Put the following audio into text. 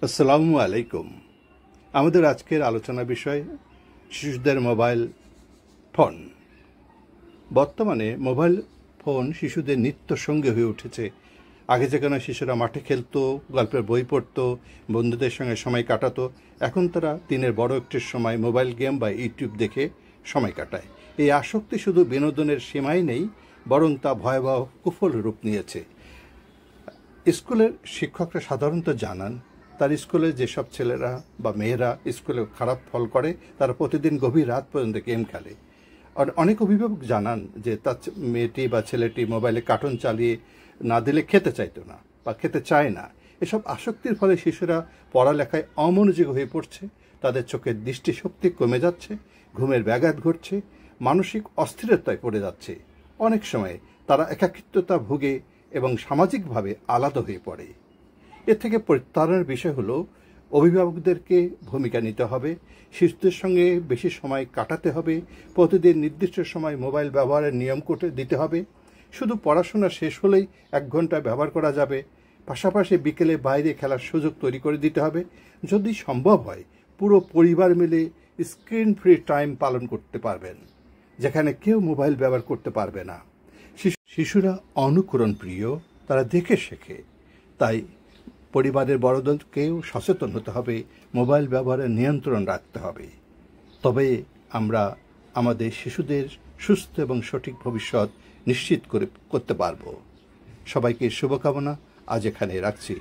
আসসালামু আলাইকুম। আমাদের আজকের আলোচনা বিষয় শিশুদের মোবাইল ফোন। বর্তমানে মোবাইল ফোন শিশুদের নিত্য সঙ্গী হয়ে উঠেছে। আগে যেখানে শিশুরা মাঠে খেলতো, গল্পের বই পড়তো, বন্ধুদের সঙ্গে সময় কাটাতো, এখন তারা দিনের বড় একটি সময় মোবাইল গেম বা ইউটিউব দেখে সময় কাটায়। এই আসক্তি শুধু বিনোদনের সীমাই নেই, বরং তা ভয়াবহ কুফল রূপ নিয়েছে। স্কুলের শিক্ষকরা সাধারণত জানান তার স্কুলে যেসব ছেলেরা বা মেয়েরা স্কুলে খারাপ ফল করে তারা প্রতিদিন গভীর রাত পর্যন্ত গেম খেলে। আর অনেক অভিভাবক জানান যে তার মেয়েটি বা ছেলেটি মোবাইলে কার্টুন চালিয়ে না দিলে খেতে চাইতো না বা খেতে চায় না। এসব আসক্তির ফলে শিশুরা পড়ালেখায় অমনোযোগী হয়ে পড়ছে, তাদের চোখের দৃষ্টিশক্তি কমে যাচ্ছে, ঘুমের ব্যাঘাত ঘটছে, মানসিক অস্থিরতায় পড়ে যাচ্ছে। অনেক সময় তারা একাকিত্বতা ভুগে এবং সামাজিকভাবে আলাদা হয়ে পড়ে। এর থেকে পরিত্রাণের বিষয় হলো অভিভাবকদেরকে ভূমিকা নিতে হবে, শিশুদের সঙ্গে বেশি সময় কাটাতে হবে, প্রতিদিন নির্দিষ্ট সময় মোবাইল ব্যবহারের নিয়ম করে দিতে হবে। শুধু পড়াশোনা শেষ হলেই 1 ঘন্টা ব্যবহার করা যাবে, পাশাপাশি বিকেলে বাইরে খেলার সুযোগ তৈরি করে দিতে হবে। যদি সম্ভব হয় পুরো পরিবার মিলে স্ক্রিন ফ্রি টাইম পালন করতে পারবেন, যেখানে কেউ মোবাইল ব্যবহার করতে পারবে না। শিশুরা অনুকরণ প্রিয়, তারা দেখে শেখে। তাই পরিবারের বড়দেরকেও সচেতন হতে হবে, মোবাইল ব্যবহারের নিয়ন্ত্রণ রাখতে হবে। তবে আমরা আমাদের শিশুদের সুস্থ এবং সঠিক ভবিষ্যৎ নিশ্চিত করতে পারব। সবাইকে শুভকামনা। আজ এখানে রাখছি।